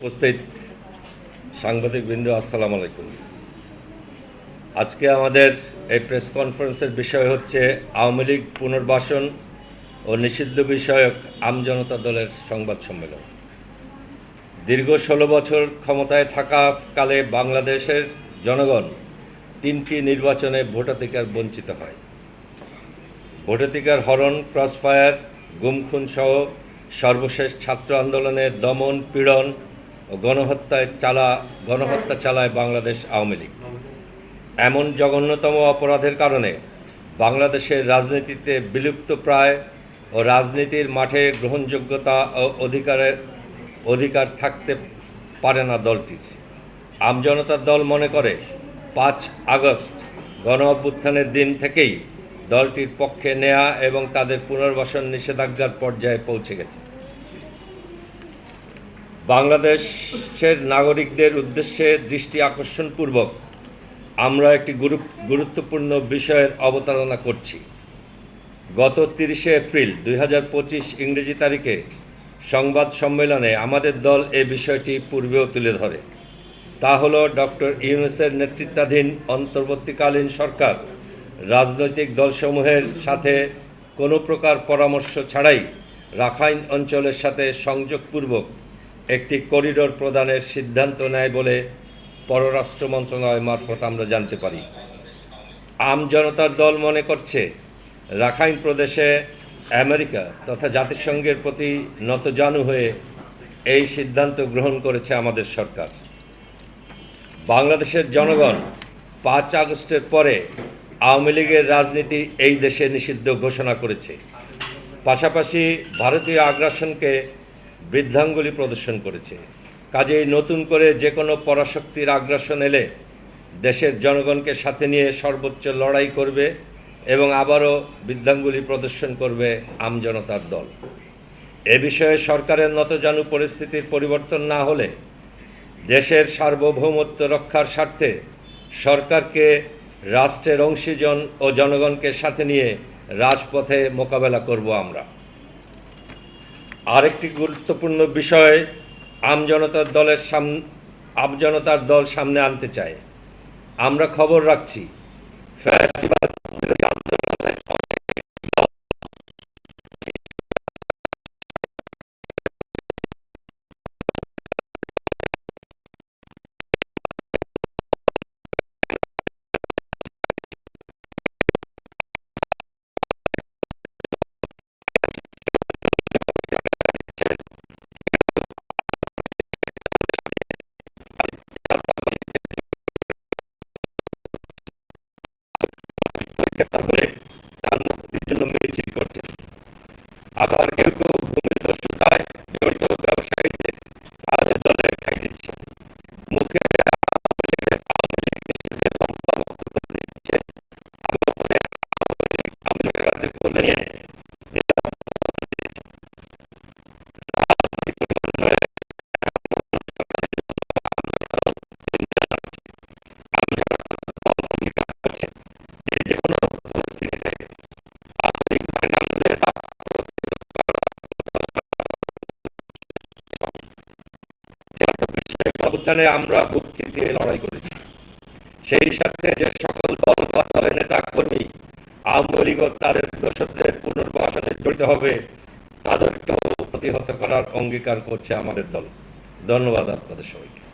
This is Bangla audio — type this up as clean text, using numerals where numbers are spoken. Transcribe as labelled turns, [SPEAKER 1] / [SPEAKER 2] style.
[SPEAKER 1] উপস্থিত সাংবাদিকবৃন্দ, আসসালামু আলাইকুম। আজকে আমাদের এই প্রেস কনফারেন্সের বিষয় হচ্ছে আওয়ামী লীগ পুনর্বাসন ও নিষিদ্ধ বিষয়ক আমজনতা দলের সংবাদ সম্মেলন। দীর্ঘ ১৬ বছর ক্ষমতায় থাকাকালে বাংলাদেশের জনগণ ৩টি নির্বাচনে ভোটাধিকার বঞ্চিত হয়। ভোটাধিকার হরণ, ক্রসফায়ার, গুম-খুন সহ সর্বশেষ ছাত্র আন্দোলনে দমন, পীড়ন ও গণহত্যা চালায় বাংলাদেশ আওয়ামী লীগ। এমন জঘন্যতম অপরাধের কারণে বাংলাদেশের রাজনীতিতে বিলুপ্তপ্রায় ও রাজনীতির মাঠে গ্রহণযোগ্যতা ও অধিকার থাকতে পারে না দলটির। আমজনতার দল মনে করে ৫ আগস্ট গণ অভ্যুত্থানের দিন থেকেই দলটির পক্ষে নেয়া এবং তাদের পুনর্বাসন নিষেধাজ্ঞার পর্যায়ে পৌঁছে গেছে। বাংলাদেশের নাগরিকদের উদ্দেশ্যে দৃষ্টি আকর্ষণপূর্বক আমরা একটি গুরুত্বপূর্ণ বিষয়ের অবতারণা করছি। গত ৩০শে এপ্রিল ২০২৫ ইংরেজি তারিখে সংবাদ সম্মেলনে আমাদের দল এ বিষয়টি পূর্বেও তুলে ধরে। তা হলো, ডক্টর ইউনূসের নেতৃত্বাধীন অন্তর্বর্তীকালীন সরকার রাজনৈতিক দলসমূহের সাথে কোনো প্রকার পরামর্শ ছাড়াই রাখাইন অঞ্চলের সাথে সংযোগপূর্বক একটি করিডোর প্রদানের সিদ্ধান্ত নেয় বলে পররাষ্ট্র মন্ত্রণালয় মারফত আমরা জানতে পারি। আমজনতার দল মনে করছে, রাখাইন প্রদেশে আমেরিকা তথা জাতিসংঘের প্রতি নতজানু হয়ে এই সিদ্ধান্ত গ্রহণ করেছে আমাদের সরকার। বাংলাদেশের জনগণ ৫ আগস্টের পরে আওয়ামী লীগের রাজনীতি এই দেশে নিষিদ্ধ ঘোষণা করেছে। পাশাপাশি ভারতীয় আগ্রাসনকে বৃদ্ধাঙ্গুলি প্রদর্শন করেছে। কাজেই নতুন করে যে কোনো পরাশক্তির আগ্রাসন এলে দেশের জনগণকে সাথে নিয়ে সর্বোচ্চ লড়াই করবে এবং আবারও বৃদ্ধাঙ্গুলি প্রদর্শন করবে আমজনতার দল। এ বিষয়ে সরকারের নতজানু পরিস্থিতির পরিবর্তন না হলে দেশের সার্বভৌমত্ব রক্ষার স্বার্থে সরকারকে রাষ্ট্রের অংশীজন ও জনগণকে সাথে নিয়ে রাজপথে মোকাবেলা করব আমরা। আরেকটি গুরুত্বপূর্ণ বিষয় আমজনতার দল সামনে আনতে চায়। আমরা খবর রাখছি, ফ্যাসিবাদ বিরোধী আন্দোলনে তার মুক্তির জন্য মিছিল করছে। আবার কেউ কেউ ভূমিদস্যুতায় জড়িত ব্যবসায়ীদের তাদের দলে ঠাঁই দিচ্ছে। মুখে দিচ্ছে, আমেরিকাদের কোলে নিয়ে যে কোনো পরিস্থিতিতে আর্থিক ফাইন্যান্সের অবস্থানে আমরা বুদ্ধি দিয়ে লড়াই করেছি। সেই সাথে যে সকল দল বা দলের নেতা কর্মী আওয়ামী লীগ ও তাদের দোষরদের পুনর্বাসনে জড়িত হবে তাদেরকেও প্রতিহত করার অঙ্গীকার করছে আমাদের দল। ধন্যবাদ আপনাদের সবাইকে।